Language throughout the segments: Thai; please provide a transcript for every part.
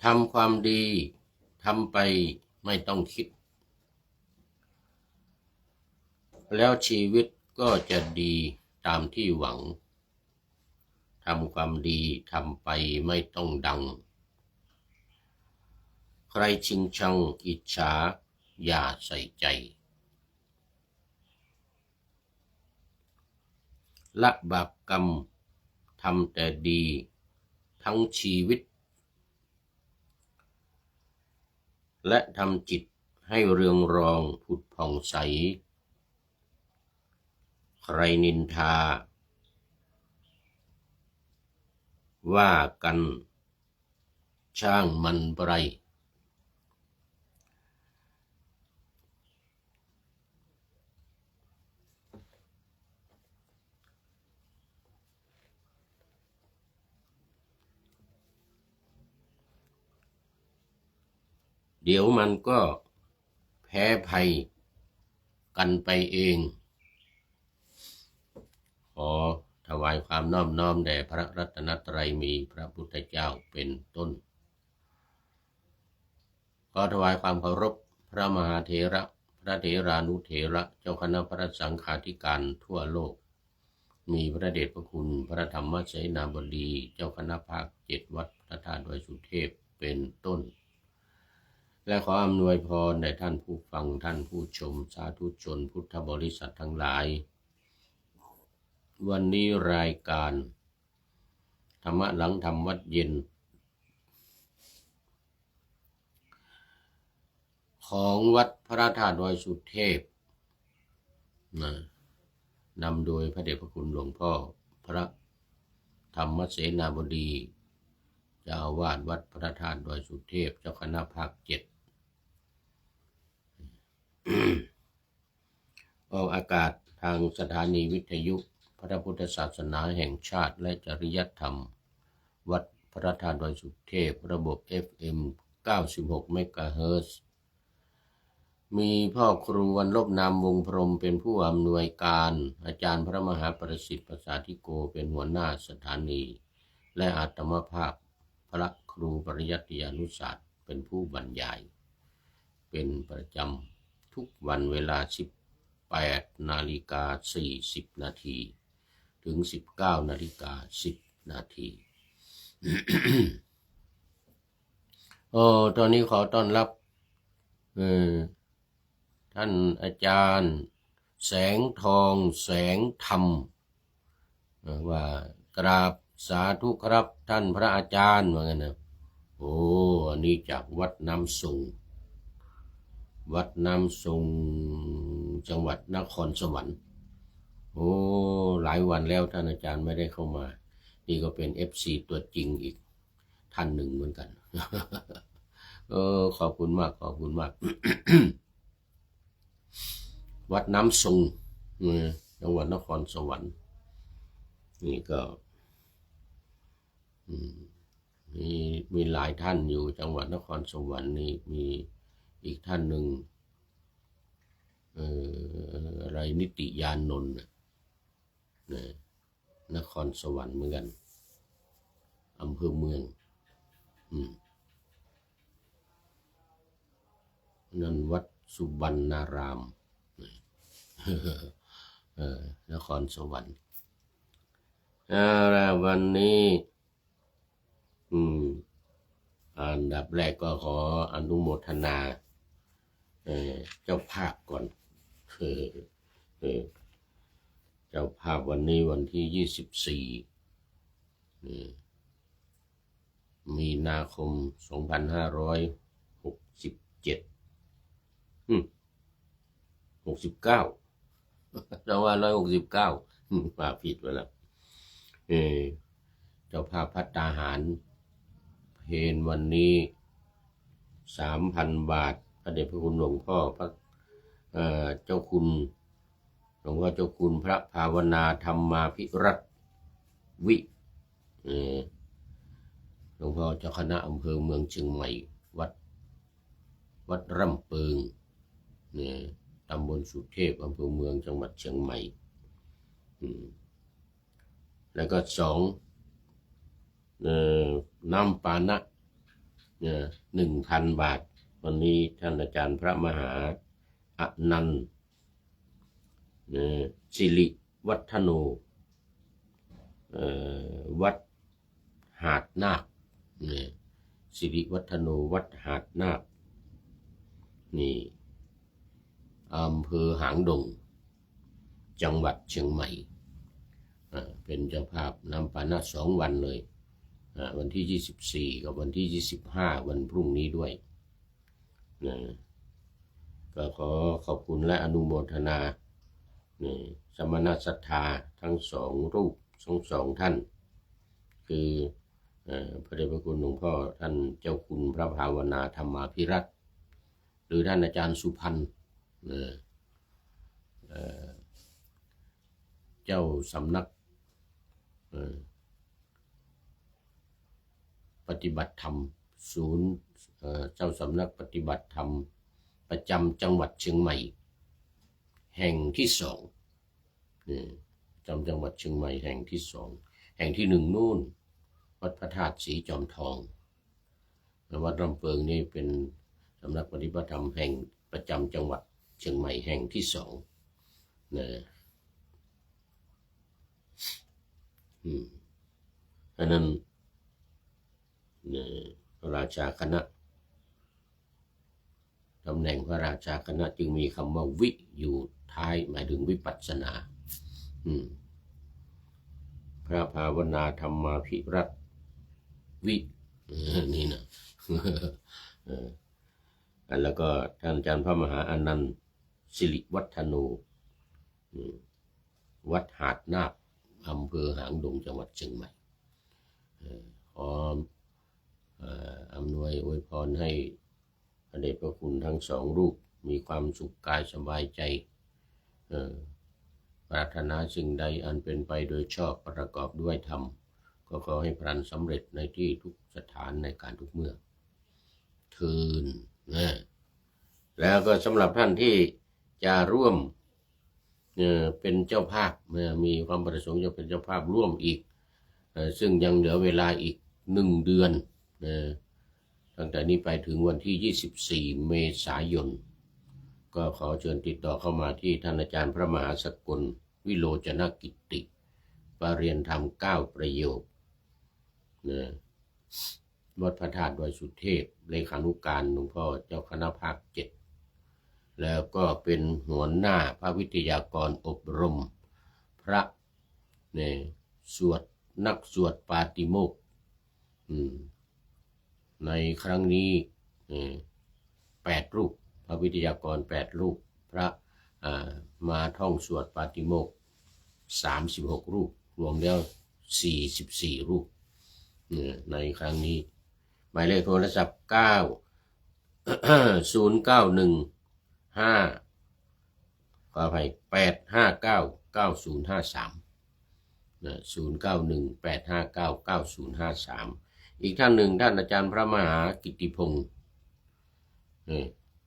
ทำความดีทำไปไม่ต้องคิดแล้วชีวิตก็จะดีตามที่หวังทำความดีทำไปไม่ต้องดังใครชิงชังอิจฉาอย่าใส่ใจละบาปกรรมทำแต่ดีทั้งชีวิตและทำจิตให้เรืองรองผุดผ่องใสใครนินทาว่ากันช่างมันไรเดี๋ยวมันก็แพ้ภัยกันไปเองขอถวายความน้อมน้อมแด่พระรัตนตรัยมีพระพุทธเจ้าเป็นต้นขอถวายความเคารพพระมหาเถระพระเถรานุเถระเจ้าคณะพระสังฆาธิการทั่วโลกมีพระเดชพระคุณพระธรรมเสนาบดีเจ้าคณะภาค7วัดพระธาตุดอยสุเทพเป็นต้นและขออำนวยพรแด่ท่านผู้ฟังท่านผู้ชมสาธุชนพุทธบริษัททั้งหลายวันนี้รายการธรรมะหลังธรรมวัดเย็นของวัดพระธาตุดอยสุเทพนำโดยพระเดชพระคุณหลวงพ่อพระธรรมเสนาบดีเจ้าอาวาสวัดพระธาตุดอยสุเทพเจ้าคณะภาค7ออกอากาศทางสถานีวิทยุพระพุทธศาสนาแห่งชาติและจริยธรรมวัดพระธาตุดอยสุเทพระบบ FM 96 เมกะเฮิรตซ์มีพ่อครูวันลบนามวงพรหมเป็นผู้อำนวยการอาจารย์พระมหาประสิทธิ์ประสาธิโกเป็นหัวหน้าสถานีและอาตมภาพพระครูปริยัติยานุศาสตร์เป็นผู้บรรยายเป็นประจำทุกวันเวลา18:40 นาทีถึง19:10 นาที ตอนนี้ขอต้อนรับท่านอาจารย์แสงทองแสงธรรมว่ากราบสาธุครับท่านพระอาจารย์ว่างั้นนะอันนี้จากวัดน้ำสูงจังหวัดนครสวรรค์หลายวันแล้วท่านอาจารย์ไม่ได้เข้ามานี่ก็เป็น FC ตัวจริงอีกท่านหนึ่งเหมือนกัน ขอบคุณมากวัดน้ำสูงจังหวัดนครสวรรค์นี่ก็มีหลายท่านอยู่จังหวัดนครสวรรค์นี่มีอีกท่านหนึ่งอะไรนิติยานนท์นครสวรรค์เหมือนกันอำเภอเมืองนั่นวัดสุบรรณารามนครสวรรค์วันนี้อันดับแรกก็ขออนุโมทนาเจ้าภาพก่อนเจ้าภาพวันนี้วันที่24มีนาคม2567 69เราว่า169มาผิดไปแล้วเจ้าภาพภัตตาหารเพลวันนี้ 3,000 บาทพระเดชพระคุณหลวงพ่อพระเจ้าคุณหลวงพ่อเจ้าคุณพระภาวนาธรรมาภิรัตน์วิหลวงพ่อเจ้าคณะอำเภอเมืองเชียงใหม่วัดร่ำเปิงตำบลสุเทพอำเภอเมืองจังหวัดเชียงใหม่แล้วก็2น้ำปานะ 1,000 บาทวันนี้ท่านอาจารย์พระมหาอนันต์สิริวัฒโนวัดหาดนาคสิริวัฒโนวัดหาดนาคนี่อำเภอหางดงจังหวัดเชียงใหม่เป็นเจ้าภาพน้ำปานะ2 วันเลยวันที่24กับวันที่25วันพรุ่งนี้ด้วยก็ขอขอบคุณและอนุโมทนาสมณศรัทธาทั้ง2 รูปทั้ง2 ท่านคือพระเดชพระคุณหลวงพ่อท่านเจ้าคุณพระภาวนาธรรมาภิรัตน์หรือท่านอาจารย์สุพันธ์เจ้าสำนักปฏิบัติธรรมศูนย์เจ้าสำนักปฏิบัติธรรมประจำจังหวัดเชียงใหม่แห่งที่2จำจังหวัดเชียงใหม่แห่งที่2แห่งที่1นู่นวัดพระธาตุสีจอมทองวัดลำเปิงนี่เป็นสำนักปฏิบัติธรรมแห่งประจำจังหวัดเชียงใหม่แห่งที่2อันนั้นพระราชาคณะตำแหน่งพระราชาคณะจึงมีคำว่าวิอยู่ท้ายหมายถึงวิปัสสนาพระภาวนาธรรมาภิรัตน์วินี่นะแล้วก็ท่านอาจารย์พระมหาอนันต์สิริวัฒโนวัดหาดนาคอำเภอหางดงจังหวัดเชียงใหม่ขออำนวยอวยพรให้พระเดชพระคุณทั้ง2 รูปมีความสุขกายสบายใจปรารถนาสิ่งใดอันเป็นไปโดยชอบประกอบด้วยธรรมก็ขอให้พลันสำเร็จในที่ทุกสถานในการทุกเมื่อเทินแล้วก็สำหรับท่านที่จะร่วมเป็นเจ้าภาพมีความประสงค์จะเป็นเจ้าภาพร่วมอีกซึ่งยังเหลือเวลาอีก1 เดือนตั้งแต่นี้ไปถึงวันที่24 เมษายนก็ขอเชิญติดต่อเข้ามาที่ท่านอาจารย์พระมหาสกลวิโรจนกิตติปรริยนธรรม9 ประโยควัดพระธาตุดอยสุเทพเลขานุการหลวงพ่อเจ้าคณะภาค 7แล้วก็เป็นหัวหน้าพระวิทยากรอบรมพระนักสวดปาติโมกข์ในครั้งนี้8 รูปพระวิทยากร8 รูปพระมาท่องสวดปาติโมกข์36 รูปรวมแล้ว44 รูปในครั้งนี้หมายเลขโทรศัพท์9 0915ขออภัย859 9053 0918599053อีกท่านหนึ่งท่านอาจารย์พระมหากิตติพงศ์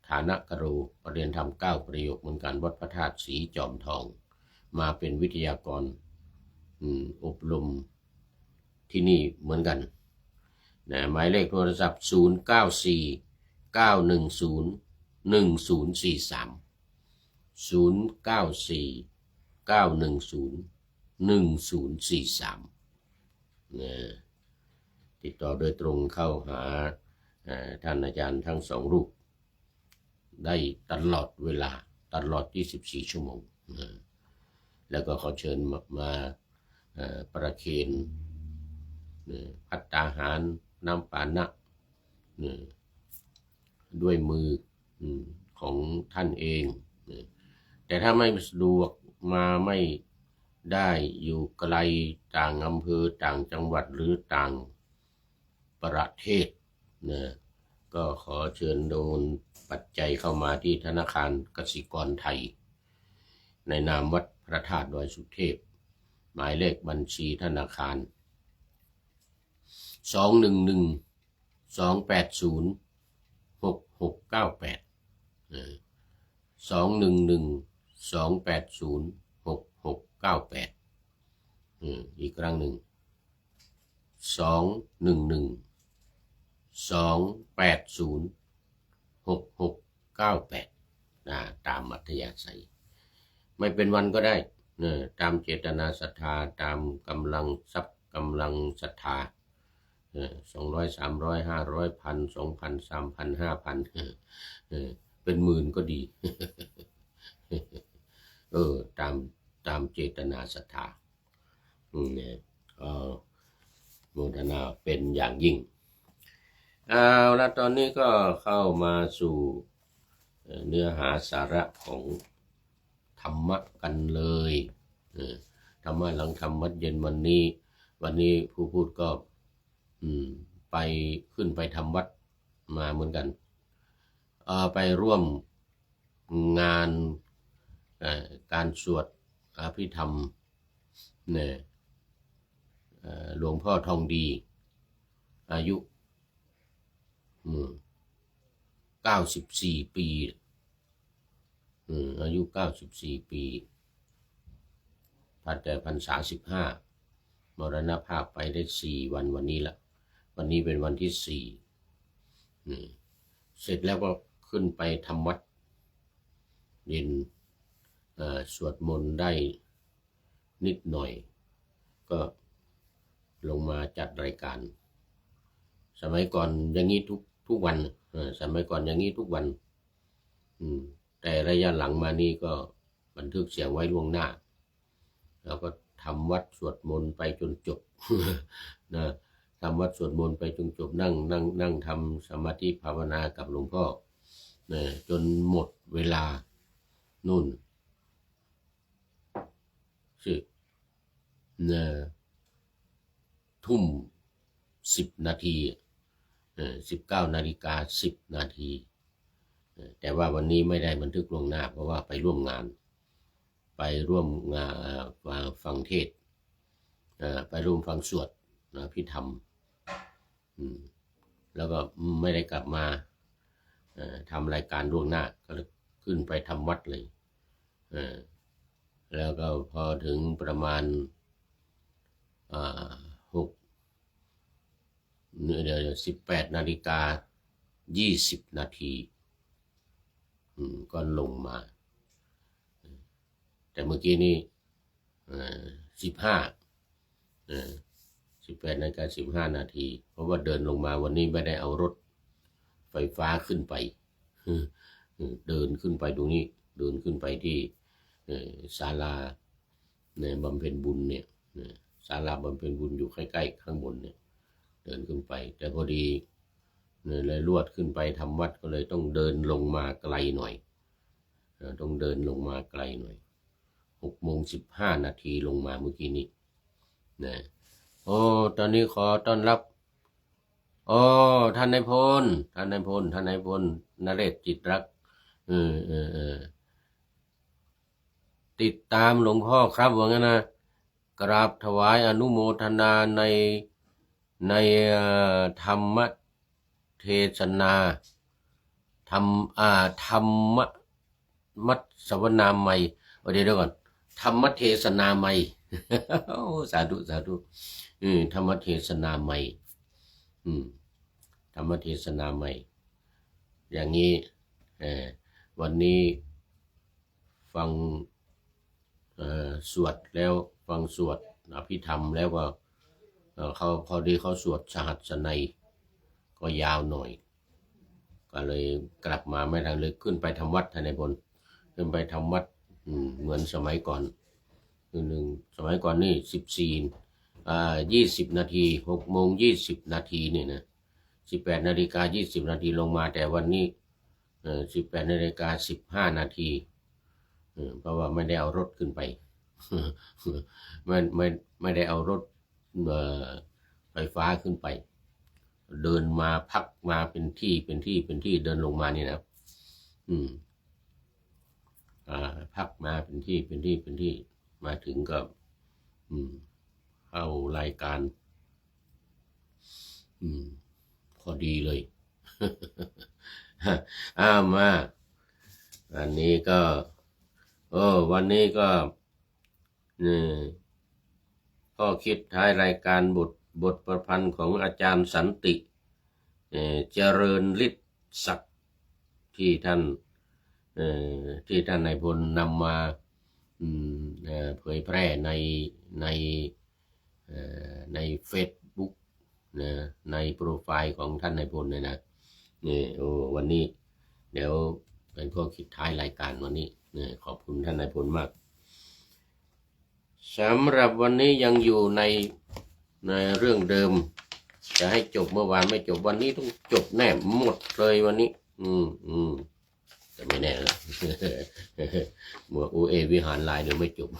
ฐานะกโรปรริยนธรรม9 ประโยคเหมือนกันวัดพระธาตุสีจอมทองมาเป็นวิทยากรอบรมที่นี่เหมือนกันหมายเลขโทรศัพท์094 910 1043 094 910 1043ติดต่อโดยตรงเข้าหาท่านอาจารย์ทั้ง2 รูปได้ตลอดเวลาตลอด24 ชั่วโมงแล้วก็ขอเชิญมาประเคนภัตตาหารน้ำปานะด้วยมือของท่านเองแต่ถ้าไม่สะดวกมาไม่ได้อยู่ไกลต่างอำเภอต่างจังหวัดหรือต่างประเทศก็ขอเชิญโดนปัจจัยเข้ามาที่ธนาคารกสิกรไทยในนามวัดพระธาตุดอยสุเทพหมายเลขบัญชีธนาคาร211-280-6698อีกครั้งหนึ่ง211-280-6698 2806698ตามอัธยาศัยไม่เป็นวันก็ได้ตามเจตนาศรัทธาตามกำลังทรัพย์กำลังศรัทธา200 300 500 1,000 2,000 3,000 5,000เป็นหมื่นก็ดีตามเจตนาศรัทธาโมทนาเป็นอย่างยิ่งเอาละตอนนี้ก็เข้ามาสู่เนื้อหาสาระของธรรมะกันเลยธรรมะหลังธรรมวัดเย็นวันนี้ผู้พูดก็ไปขึ้นไปทำวัดมาเหมือนกันไปร่วมงานการสวดอภิธรรมเนี่ยหลวงพ่อทองดีอายุ94 ปีอายุ94 ปีพัดแต่พรรษา15มรณภาพไปได้4 วันวันนี้ละวันนี้เป็นวันที่4เสร็จแล้วก็ขึ้นไปทำวัดเย็นสวดมนต์ได้นิดหน่อยก็ลงมาจัดรายการสมัยก่อนอย่างนี้ทุกวันสมัยก่อนอย่างนี้ทุกวันแต่ระยะหลังมานี้ก็บันทึกเสียงไว้ล่วงหน้าแล้วก็ทำวัดสวดมนต์ไปจนจบนะทำวัดสวดมนต์ไปจนจบนั่งทำสมาธิภาวนากับหลวงพ่อจนหมดเวลานู่นทุ่ม10 นาที19:10 นาทีแต่ว่าวันนี้ไม่ได้บันทึกล่วงหน้าเพราะว่าไปร่วมงานฟังเทศไปร่วมฟังสวดพิธรรมแล้วก็ไม่ได้กลับมาทำรายการล่วงหน้าก็ขึ้นไปทำวัดเลยแล้วก็พอถึงประมาณ18:20 นาทีก็ลงมาแต่เมื่อกี้นี้18:15 นาทีเพราะว่าเดินลงมาวันนี้ไม่ได้เอารถไฟฟ้าขึ้นไปเดินขึ้นไปตรงนี้เดินขึ้นไปที่ศาลาบำเพ็ญบุญเนี่ยศาลาบำเพ็ญบุญอยู่ใกล้ๆข้างบนเนี่ยเดินขึ้นไปแต่พอดีเลยลวดขึ้นไปทำวัดก็เลยต้องเดินลงมาไกลหน่อยต้องเดินลงมาไกลหน่อย6:15 นาทีลงมาเมื่อกี้นี้นะตอนนี้ขอต้อนรับท่านนายพลนเรศจิตรักติดตามหลวงพ่อครับว่างั้นนะกราบถวายอนุโมทนาในธรรมเทศนาธรรมมัสวนาใหม่เดี๋ยวก่อนธรรมเทศนาใหม่สาธุธรรมเทศนาใหม่ธรรมเทศนาใหม่อย่างนี้วันนี้ฟังสวดแล้วฟังสวดอภิธรรมแล้วก็เขาพอดีเขาสวดสหัสนัยก็ยาวหน่อยก็เลยกลับมาไม่ทันเลยขึ้นไปทำวัดท่านนายพลขึ้นไปทำวัดเหมือนสมัยก่อนสมัยก่อนนี่20 นาที6:20 นาทีนี่นะ18:20 นาทีลงมาแต่วันนี้18:15 นาทีเพราะว่าไม่ได้เอารถขึ้นไปไม่ได้เอารถไฟฟ้าขึ้นไปเดินมาพักมาเป็นที่เดินลงมานี่นะพักมาเป็นที่มาถึงก็เข้ารายการพอดีเลยมาอันนี้ก็วันนี้ก็ข้อคิดท้ายรายการบทประพันธ์ของอาจารย์สันติ เจริญฤทธิ์ศักดิ์ที่ท่านนายพลนำมาเผยแพร่ในในเฟซบุ๊กในโปรไฟล์ของท่านนายพลเนี่ยนะวันนี้เดี๋ยวเป็นข้อคิดท้ายรายการวันนี้ขอบคุณท่านนายพลมากสำหรับวันนี้ยังอยู่ในเรื่องเดิมจะให้จบเมื่อวานไม่จบวันนี้ต้องจบแน่หมดเลยวันนี้แต่ไม่แน่ละเมื่อวิหารลายเดี๋ยวไม่จบ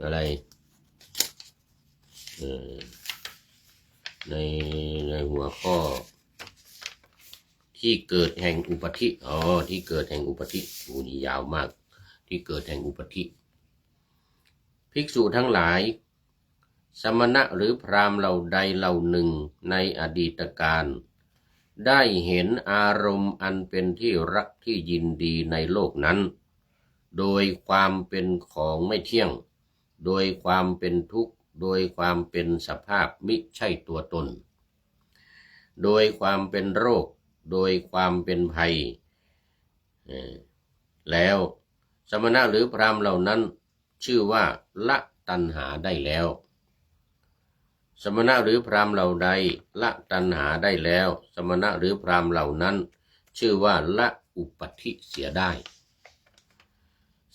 อะไรในหัวข้อที่เกิดแห่งอุปธิที่เกิดแห่งอุปธินี่ยาวมากที่เกิดแห่งอุปธิภิกษุทั้งหลายสมณะหรือพราหมณ์เหล่าใดเหล่าหนึ่งในอดีตการได้เห็นอารมณ์อันเป็นที่รักที่ยินดีในโลกนั้นโดยความเป็นของไม่เที่ยงโดยความเป็นทุกข์โดยความเป็นสภาพมิใช่ตัวตนโดยความเป็นโรคโดยความเป็นภัยแล้วสมณะหรือพราหมณ์เหล่านั้นชื่อว่าละตัณหาได้แล้วสมณะหรือพราหมณ์เหล่าใดละตัณหาได้แล้วสมณะหรือพราหมณ์เหล่านั้นชื่อว่าละอุปธิเสียได้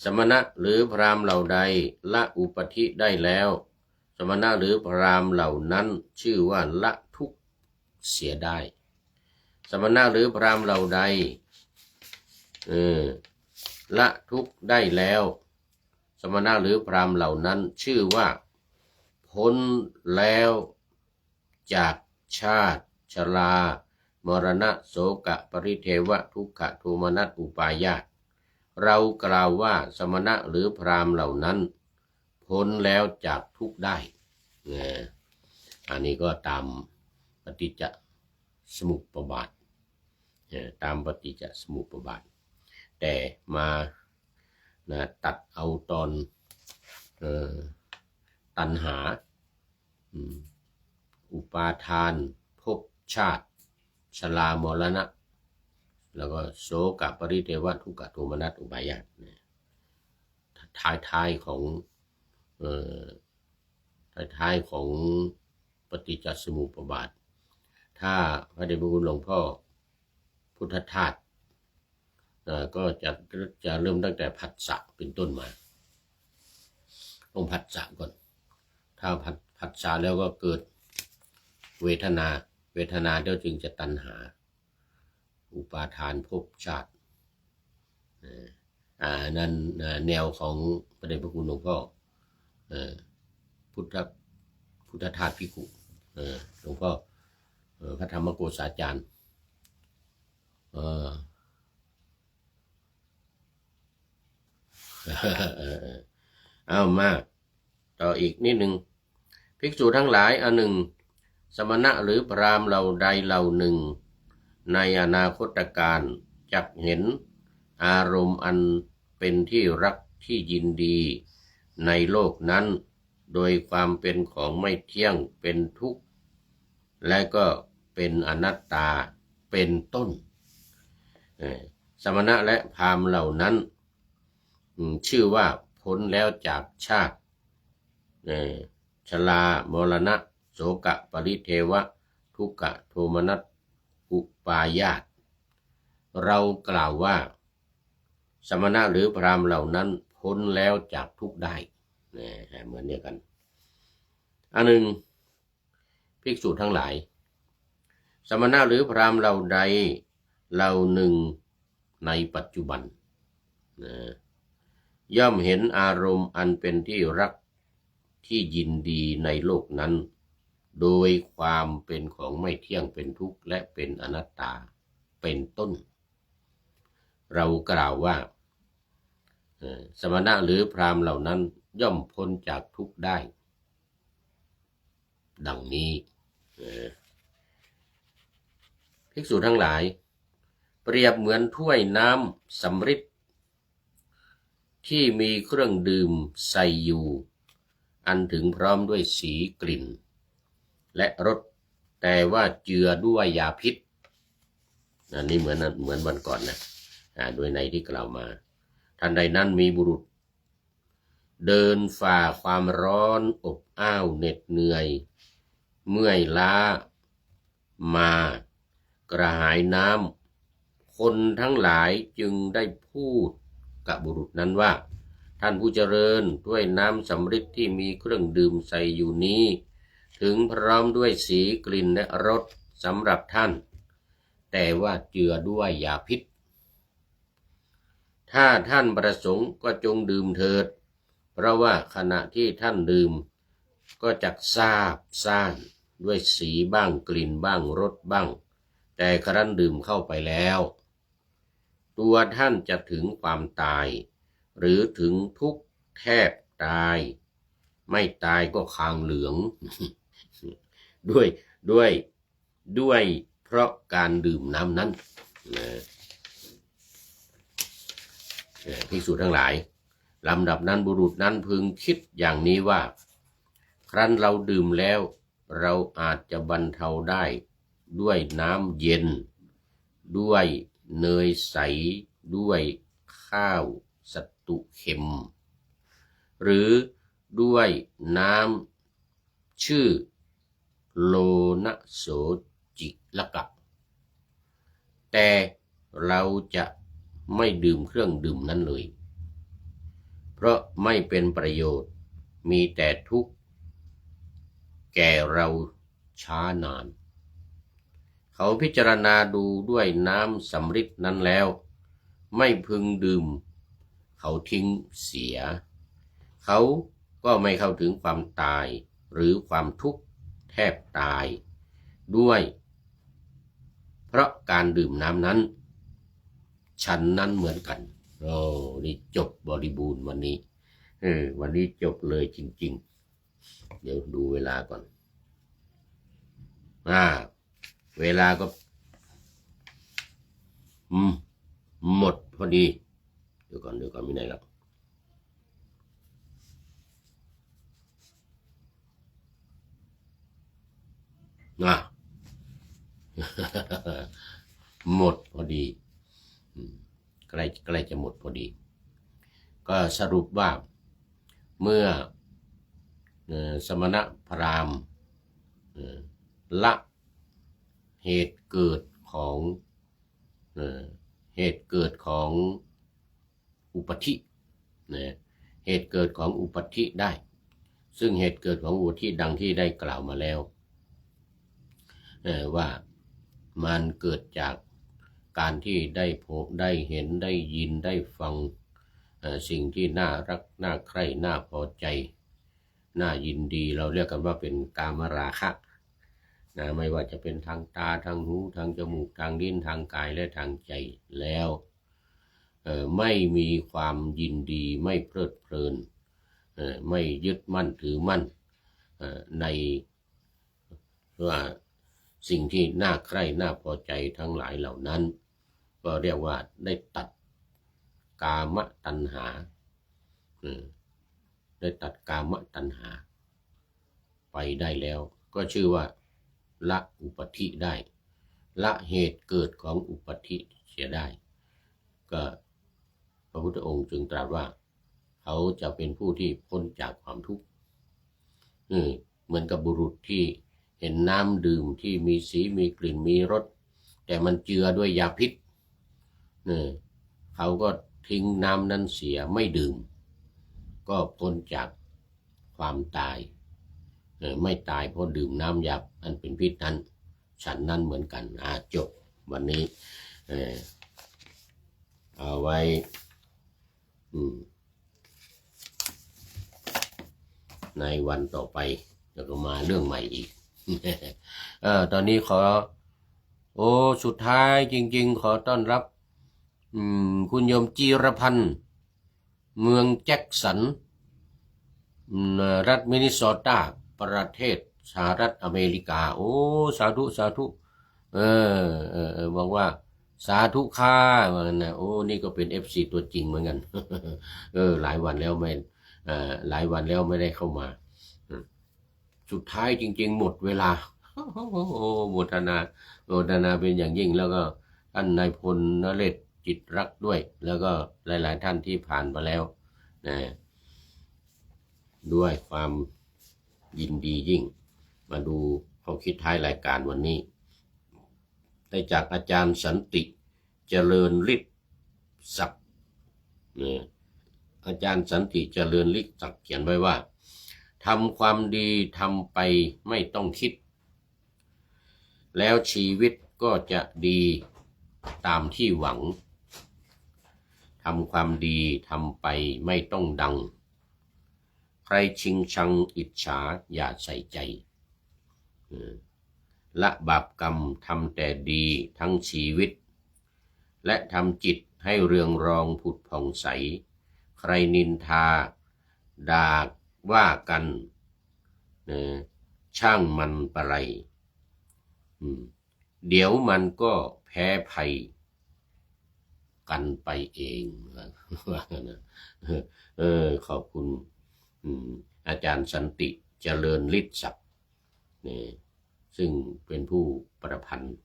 สมณะหรือพราหมณ์เหล่าใดละอุปธิได้แล้วสมณะหรือพราหมณ์เหล่านั้นชื่อว่าละทุกข์เสียได้สมณะหรือพราหมณ์เหล่าใดละทุกข์ได้แล้วสมณะหรือพราหมณ์เหล่านั้นชื่อว่าพ้นแล้วจากชาติชรามรณะโศกะปริเทวะทุกขโทมนัสอุปายาสเรากล่าวว่าสมณะหรือพราหมณ์เหล่านั้นพ้นแล้วจากทุกข์ได้อันนี้ก็ตามปฏิจจสมุปบาทตามปฏิจจสมุปบาทแต่มาตัดเอาตอนตัณหาอุปาทานภพชาติชรามรณะแล้วก็โศกปริเทวะทุกขโทมนัสอุปายาสท้ายของปฏิจจสมุปบาทถ้าพระเดชพระคุณหลวงพ่อพุทธทาสก็จะเริ่มตั้งแต่ผัสสะเป็นต้นมาต้องผัสสะก่อนถ้าผัสสะแล้วก็เกิดเวทนาแล้วจึงจะตัณหาอุปาทานภพชาตินั่นแนวของพระเดชพระคุณหลวงพ่อพุทธทาสภิกขุหลวงพ่อพระธรรมโกษาจารย์เอามาต่ออีกนิดหนึ่งภิกษุทั้งหลายอันหนึ่งสมณะหรือพราหมณ์เหล่าใดเหล่าหนึ่งในอนาคตการจักเห็นอารมณ์อันเป็นที่รักที่ยินดีในโลกนั้นโดยความเป็นของไม่เที่ยงเป็นทุกข์และก็เป็นอนัตตาเป็นต้นสมณะและพราหมณ์เหล่านั้นชื่อว่าพ้นแล้วจากชาติชรามรณะโศกะปริเทวะทุกขโทมนัสอุปายาสเรากล่าวว่าสมณะหรือพราหมณ์เหล่านั้นพ้นแล้วจากทุกข์ได้เหมือนเดียวกันอันหนึ่งภิกษุทั้งหลายสมณะหรือพราหมณ์เหล่าใดเหล่าหนึ่งในปัจจุบันย่อมเห็นอารมณ์อันเป็นที่รักที่ยินดีในโลกนั้นโดยความเป็นของไม่เที่ยงเป็นทุกข์และเป็นอนัตตาเป็นต้นเรากล่าวว่าสมณะหรือพราหมณ์เหล่านั้นย่อมพ้นจากทุกข์ได้ดังนี้ภิกษุทั้งหลายเปรียบเหมือนถ้วยน้ำสำริดที่มีเครื่องดื่มใส่อยู่ อันถึงพร้อมด้วยสีกลิ่นและรสแต่ว่าเจือด้วยยาพิษอันนี้เหมือนวันก่อนนะโดยในที่กล่าวมาทันใดนั้นมีบุรุษเดินฝ่าความร้อนอบอ้าวเหน็ดเหนื่อยเมื่อยล้ามากระหายน้ำคนทั้งหลายจึงได้พูดกับบุรุษนั้นว่าท่านผู้เจริญด้วยน้ำสำริดที่มีเครื่องดื่มใส่อยู่นี้ถึงพร้อมด้วยสีกลิ่นและรสสำหรับท่านแต่ว่าเจือด้วยยาพิษถ้าท่านประสงค์ก็จงดื่มเถิดเพราะว่าขณะที่ท่านดื่มก็จักซาบซ่านด้วยสีบ้างกลิ่นบ้างรสบ้างแต่ครั้นดื่มเข้าไปแล้วตัวท่านจะถึงความตายหรือถึงทุกข์แทบตายไม่ตายก็คางเหลือง ด้วยเพราะการดื่มน้ำนั้นภิกษุทั้งหลายลำดับนั้นบุรุษนั้นพึงคิดอย่างนี้ว่าครั้นเราดื่มแล้วเราอาจจะบรรเทาได้ด้วยน้ำเย็นด้วยเนยใสด้วยข้าวสัตุเค็มหรือด้วยน้ำชื่อโลนะโสจิละกะแต่เราจะไม่ดื่มเครื่องดื่มนั้นเลยเพราะไม่เป็นประโยชน์มีแต่ทุกข์แก่เราช้านานเขาพิจารณาดูด้วยน้ำสำริดนั้นแล้วไม่พึงดื่มเขาทิ้งเสียเขาก็ไม่เข้าถึงความตายหรือความทุกข์แทบตายด้วยเพราะการดื่มน้ำนั้นฉันนั้นเหมือนกันนี่จบบริบูรณ์วันนี้วันนี้จบเลยจริงๆเดี๋ยวดูเวลาก่อนเวลาก็หมดพอดีเดี๋ยวก่อนไม่ไหนแล้วหมดพอดีใกล้จะหมดพอดีก็สรุปว่าเมื่อสมณพราหมณ์ละเหตุเกิดของอุปธิเหตุเกิดของอุปธิได้ซึ่งเหตุเกิดของอุปธิดังที่ได้กล่าวมาแล้วว่ามันเกิดจากการที่ได้พบได้เห็นได้ยินได้ฟังสิ่งที่น่ารักน่าใคร่น่าพอใจน่ายินดีเราเรียกกันว่าเป็นกามราคะไม่ว่าจะเป็นทางตาทางหูทางจมูกทางลิ้นทางกายและทางใจแล้วไม่มีความยินดีไม่เพลิดเพลินไม่ยึดมั่นถือมั่นในว่าสิ่งที่น่าใคร่น่าพอใจทั้งหลายเหล่านั้นก็เรียกว่าได้ตัดกามตัณหาได้ตัดกามตัณหาไปได้แล้วก็ชื่อว่าละอุปธิได้ละเหตุเกิดของอุปธิเสียได้ก็พระพุทธองค์จึงตรัสว่าเขาจะเป็นผู้ที่พ้นจากความทุกข์เหมือนกับบุรุษที่เห็นน้ำดื่มที่มีสีมีกลิ่นมีรสแต่มันเจือด้วยยาพิษเขาก็ทิ้งน้ำนั้นเสียไม่ดื่มก็พ้นจากความตายไม่ตายเพราะดื่มน้ำยาอันเป็นพิษนั้นฉันนั้นเหมือนกันจบวันนี้เอาไว้ในวันต่อไปจะมาเรื่องใหม่อีก ตอนนี้สุดท้ายจริงๆขอต้อนรับคุณโยมจีรพันธ์เมืองแจ็คสันรัฐมินนิโซตาประเทศสหรัฐอเมริกาสาธุบอกว่าสาธุค่าเหมือนกันนะนี่ก็เป็น FC ตัวจริงเหมือนกันหลายวันแล้วไม่ได้เข้ามา สุดท้ายจริงๆหมดเวลาโมทนาโมทนาเป็นอย่างยิ่งแล้วก็ท่านนายพลนเรศจิตรักด้วย แล้วก็หลายๆท่านที่ผ่านไปแล้วนะด้วยความยินดียิ่งมาดูข้อคิดท้ายรายการวันนี้ได้จากอาจารย์สันติเจริญฤทธิ์ศักดิ์อาจารย์สันติเจริญฤทธิ์ศักดิ์เขียนไว้ว่าทำความดีทำไปไม่ต้องคิดแล้วชีวิตก็จะดีตามที่หวังทำความดีทำไปไม่ต้องดังใครชิงชังอิจฉาอย่าใส่ใจละบาปกรรมทำแต่ดีทั้งชีวิตและทำจิตให้เรืองรองผุดผ่องใสใครนินทาด่าว่ากันช่างมันปะไรเดี๋ยวมันก็แพ้ภัยกันไปเองว่านะขอบคุณอาจารย์สันติเจริญฤทธิ์ศักดิ์ซึ่งเป็นผู้ประพันธ์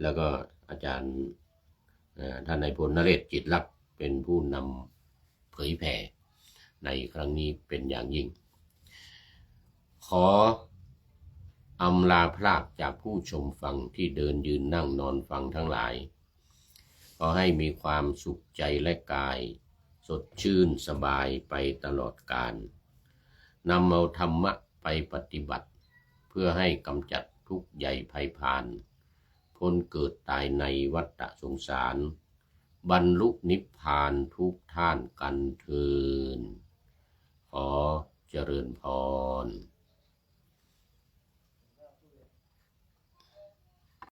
แล้วก็อาจารย์ท่านนายพลนเรศจิตรักษ์เป็นผู้นำเผยแผ่ในครั้งนี้เป็นอย่างยิ่งขออำลาพรากจากผู้ชมฟังที่เดินยืนนั่งนอนฟังทั้งหลายขอให้มีความสุขใจและกายสดชื่นสบายไปตลอดกาลนำเอาธรรมะไปปฏิบัติเพื่อให้กำจัดทุกข์ใหญ่ภัยพานพ้นเกิดตายในวัฏสงสารบรรลุนิพพานทุกท่านกันเถิดขอเจริญพร